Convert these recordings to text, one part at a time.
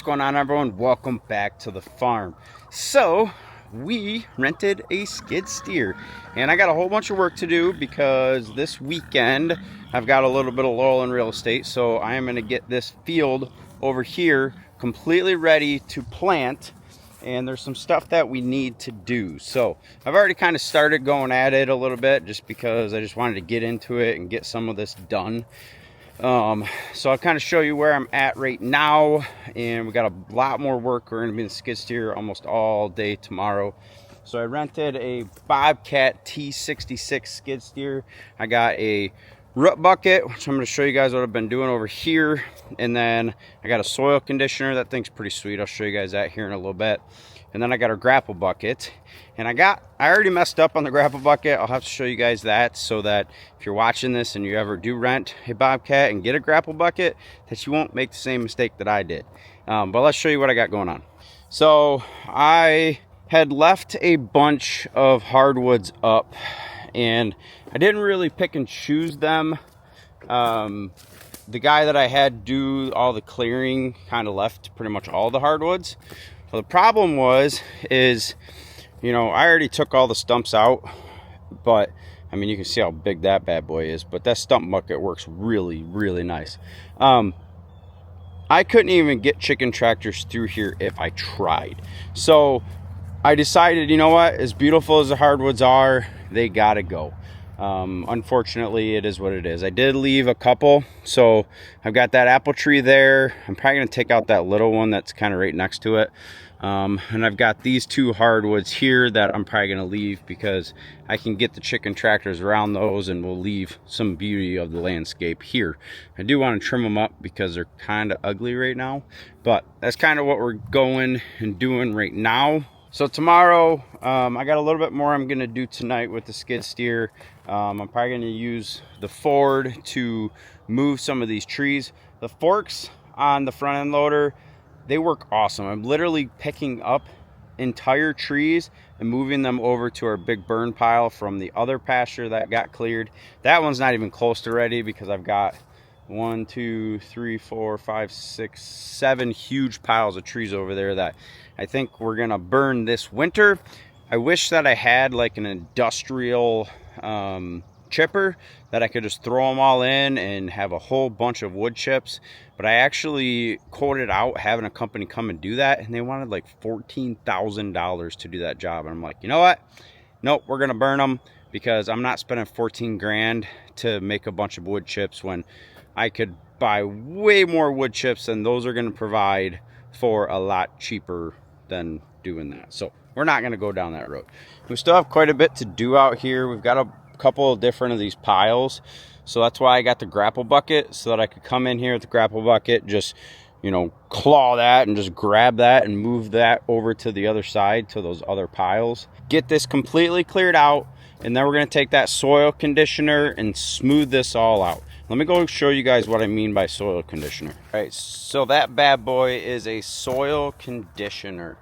What's going on, everyone? Welcome back to the farm. So we rented a skid steer and I got a whole bunch of work to do because this weekend I've got a little bit of lull in real estate, so I am going to get this field over here completely ready to plant, and there's some stuff that we need to do. So I've already kind of started going at it a little bit just because I just wanted to get into it and get some of this done. So I'll kind of show you where I'm at right now, and we got a lot more work. We're going to be in the skid steer almost all day tomorrow. So I rented a Bobcat T66 skid steer. I got a root bucket, which I'm going to show you guys what I've been doing over here, and then I got a soil conditioner. That thing's pretty sweet. I'll show you guys that here in a little bit. And then I got a grapple bucket, and I already messed up on the grapple bucket. I'll have to show you guys that, so that if you're watching this and you ever do rent a Bobcat and get a grapple bucket, that you won't make the same mistake that I did. But let's show you what I got going on. So I had left a bunch of hardwoods up, and I didn't really pick and choose them. The guy that I had do all the clearing kind of left pretty much all the hardwoods. Well, the problem is, you know, I already took all the stumps out, but I mean, you can see how big that bad boy is, but that stump bucket works really, really nice. I couldn't even get chicken tractors through here if I tried. So I decided, you know what, as beautiful as the hardwoods are, they gotta go. Unfortunately, it is what it is. I did leave a couple, so I've got that apple tree there. I'm probably going to take out that little one that's kind of right next to it. And I've got these two hardwoods here that I'm probably going to leave because I can get the chicken tractors around those, and we'll leave some beauty of the landscape here. I do want to trim them up because they're kind of ugly right now, but that's kind of what we're going and doing right now. So tomorrow, I got a little bit more I'm going to do tonight with the skid steer. I'm probably going to use the Ford to move some of these trees. The forks on the front end loader, they work awesome. I'm literally picking up entire trees and moving them over to our big burn pile from the other pasture that got cleared. That one's not even close to ready because I've got 1, 2, 3, 4, 5, 6, 7 huge piles of trees over there that I think we're gonna burn this winter. I wish that I had like an industrial chipper that I could just throw them all in and have a whole bunch of wood chips, but I actually quoted out having a company come and do that, and they wanted like $14,000 to do that job. And I'm like, you know what, nope, we're gonna burn them, because I'm not spending 14 grand to make a bunch of wood chips when I could buy way more wood chips, and those are going to provide for a lot cheaper than doing that. So we're not going to go down that road. We still have quite a bit to do out here. We've got a couple of different of these piles, so that's why I got the grapple bucket, so that I could come in here with the grapple bucket, just, you know, claw that and just grab that and move that over to the other side to those other piles. Get this completely cleared out, and then we're going to take that soil conditioner and smooth this all out. Let me go show you guys what I mean by soil conditioner. All right, so that bad boy is a soil conditioner.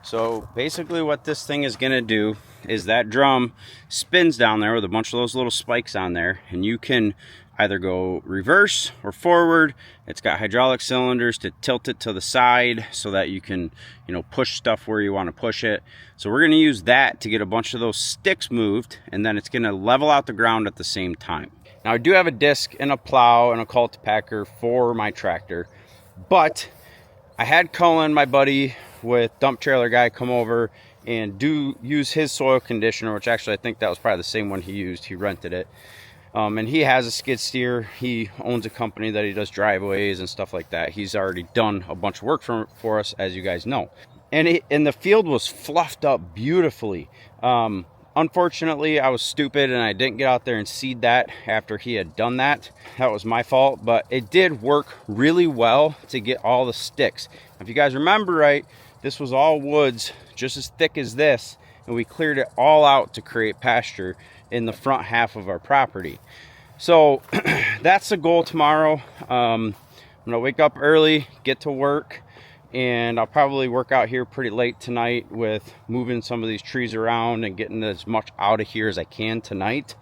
So basically what this thing is gonna do is that drum spins down there with a bunch of those little spikes on there, and you can either go reverse or forward. It's got hydraulic cylinders to tilt it to the side so that you can, you know, push stuff where you want to push it. So we're going to use that to get a bunch of those sticks moved, and then it's going to level out the ground at the same time. Now I do have a disc and a plow and a cultipacker for my tractor, but I had Cullen, my buddy with Dump Trailer Guy, come over and use his soil conditioner, which actually I think that was probably the same one he used. He rented it. And he has a skid steer. He owns a company that he does driveways and stuff like that. He's already done a bunch of work for us, as you guys know. And the field was fluffed up beautifully. Unfortunately, I was stupid and I didn't get out there and seed that after he had done that. That was my fault, but it did work really well to get all the sticks. If you guys remember right, this was all woods just as thick as this, and we cleared it all out to create pasture in the front half of our property. So that's the goal tomorrow. I'm gonna wake up early, get to work, and I'll probably work out here pretty late tonight with moving some of these trees around and getting as much out of here as I can tonight.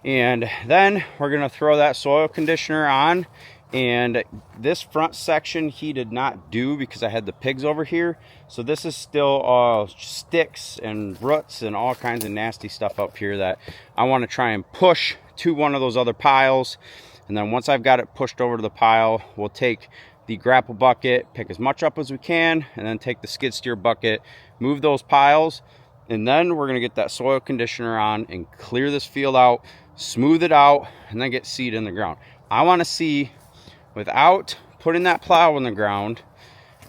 And then we're gonna throw that soil conditioner on And this front section he did not do because I had the pigs over here. So this is still sticks and roots and all kinds of nasty stuff up here that I want to try and push to one of those other piles. And then once I've got it pushed over to the pile, we'll take the grapple bucket, pick as much up as we can, and then take the skid steer bucket, move those piles, and then we're going to get that soil conditioner on and clear this field out, smooth it out, and then get seed in the ground. I want to see, without putting that plow in the ground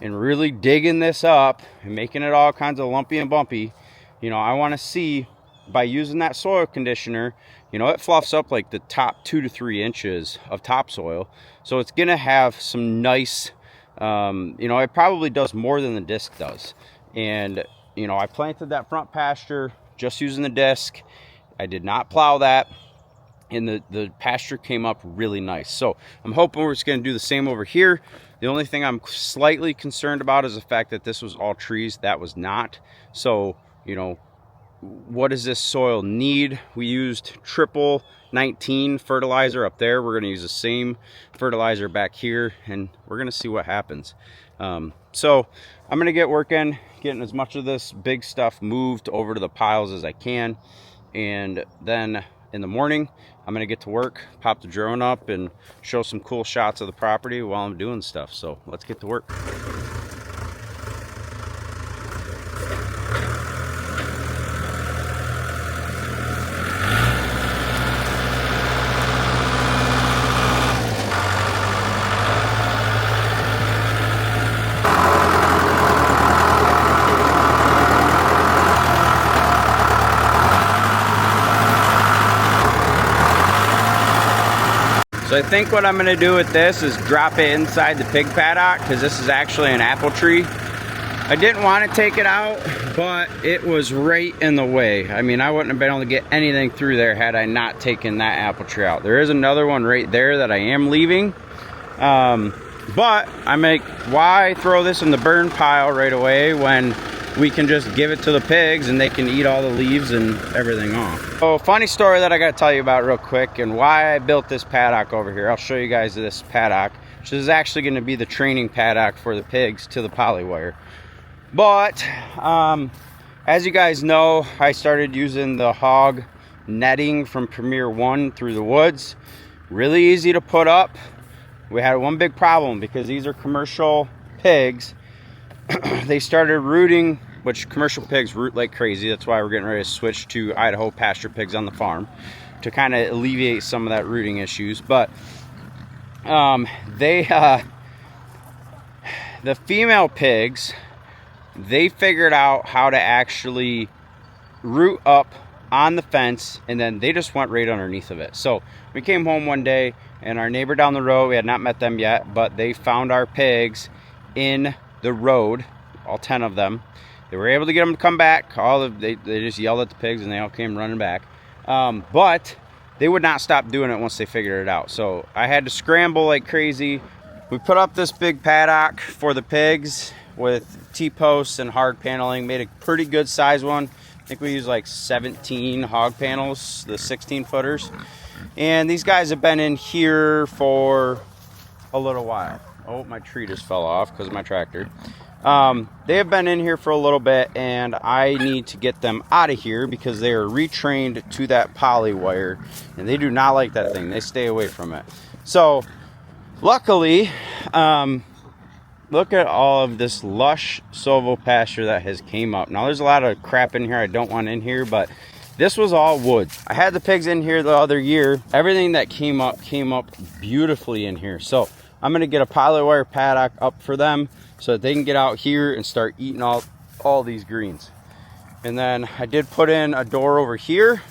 and really digging this up and making it all kinds of lumpy and bumpy, you know, I want to see by using that soil conditioner, you know, it fluffs up like the top 2 to 3 inches of topsoil. So it's going to have some nice, you know, it probably does more than the disc does. And, you know, I planted that front pasture just using the disc. I did not plow that. And the pasture came up really nice. So I'm hoping we're just going to do the same over here. The only thing I'm slightly concerned about is the fact that this was all trees. That was not. So, you know, what does this soil need? We used triple 19 fertilizer up there. We're going to use the same fertilizer back here, and we're going to see what happens. So I'm going to get working, getting as much of this big stuff moved over to the piles as I can. And then in the morning, I'm going to get to work, pop the drone up, and show some cool shots of the property while I'm doing stuff. So let's get to work. So I think what I'm going to do with this is drop it inside the pig paddock, because this is actually an apple tree. I didn't want to take it out, but it was right in the way. I mean, I wouldn't have been able to get anything through there had I not taken that apple tree out. There is another one right there that I am leaving. But I'm like, why throw this in the burn pile right away when we can just give it to the pigs and they can eat all the leaves and everything off. So funny story that I got to tell you about real quick, and why I built this paddock over here. I'll show you guys this paddock, which is actually going to be the training paddock for the pigs to the polywire. But as you guys know, I started using the hog netting from Premier One through the woods. Really easy to put up. We had one big problem because these are commercial pigs. They started rooting, which commercial pigs root like crazy. That's why we're getting ready to switch to Idaho pasture pigs on the farm to kind of alleviate some of that rooting issues. But the female pigs, they figured out how to actually root up on the fence, and then they just went right underneath of it. So we came home one day, and our neighbor down the road, we had not met them yet, but they found our pigs in the road, all 10 of them. They were able to get them to come back. They just yelled at the pigs and they all came running back. But they would not stop doing it once they figured it out. So I had to scramble like crazy. We put up this big paddock for the pigs with T-posts and hard paneling. Made a pretty good size one. I think we used like 17 hog panels, the 16 footers. And these guys have been in here for a little while. Oh, my tree just fell off because of my tractor. They have been in here for a little bit, and I need to get them out of here because they are retrained to that poly wire, and they do not like that thing. They stay away from it. So, luckily, look at all of this lush silvopasture that has came up. Now, there's a lot of crap in here I don't want in here, but this was all wood. I had the pigs in here the other year. Everything that came up beautifully in here. So I'm going to get a polywire paddock up for them so that they can get out here and start eating all these greens. And then I did put in a door over here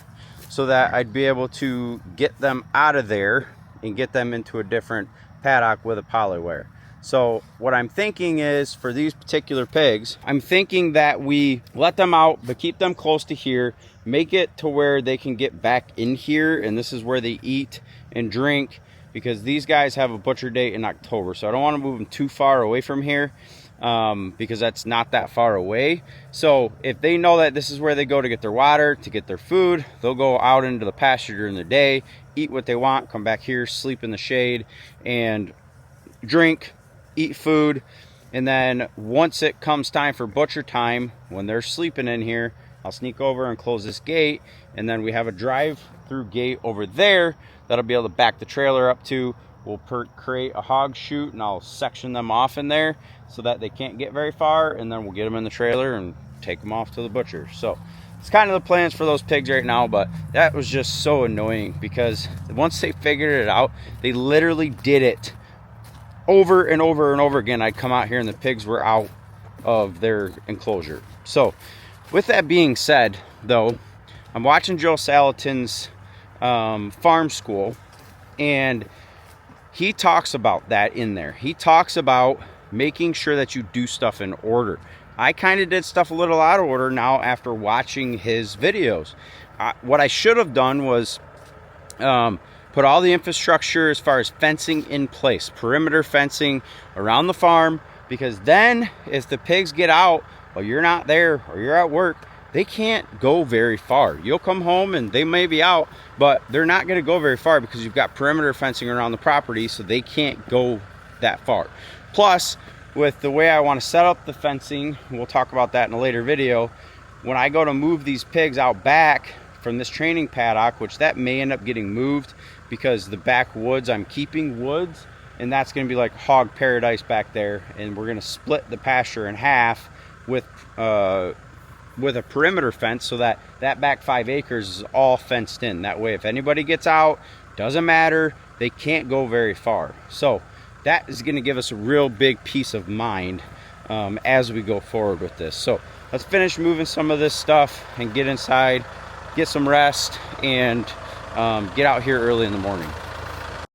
so that I'd be able to get them out of there and get them into a different paddock with a polywire. So what I'm thinking is, for these particular pigs, I'm thinking that we let them out, but keep them close to here, make it to where they can get back in here, and this is where they eat and drink, because these guys have a butcher date in October. So I don't want to move them too far away from here, because that's not that far away. So if they know that this is where they go to get their water, to get their food, they'll go out into the pasture during the day, eat what they want, come back here, sleep in the shade, and drink, eat food, and then once it comes time for butcher time, when they're sleeping in here, I'll sneak over and close this gate, and then we have a drive-through gate over there that'll be able to back the trailer up to. We'll create a hog chute, and I'll section them off in there so that they can't get very far, and then we'll get them in the trailer and take them off to the butcher. So it's kind of the plans for those pigs right now, but that was just so annoying because once they figured it out, they literally did it over and over and over again. I'd come out here and the pigs were out of their enclosure. So with that being said, though, I'm watching Joe Salatin's farm school, and he talks about that in there. He talks about making sure that you do stuff in order. I kind of did stuff a little out of order now after watching his videos. What I should have done was put all the infrastructure as far as fencing in place, perimeter fencing around the farm, because then if the pigs get out while you're not there or you're at work, they can't go very far. You'll come home and they may be out, but they're not going to go very far because you've got perimeter fencing around the property, so they can't go that far. Plus, with the way I want to set up the fencing, we'll talk about that in a later video, when I go to move these pigs out back from this training paddock, which that may end up getting moved because the backwoods, I'm keeping woods, and that's going to be like hog paradise back there, and we're going to split the pasture in half with a perimeter fence so that that back 5 acres is all fenced in. That way, if anybody gets out, doesn't matter, they can't go very far. So that is going to give us a real big peace of mind as we go forward with this. So let's finish moving some of this stuff and get inside, get some rest, and get out here early in the morning.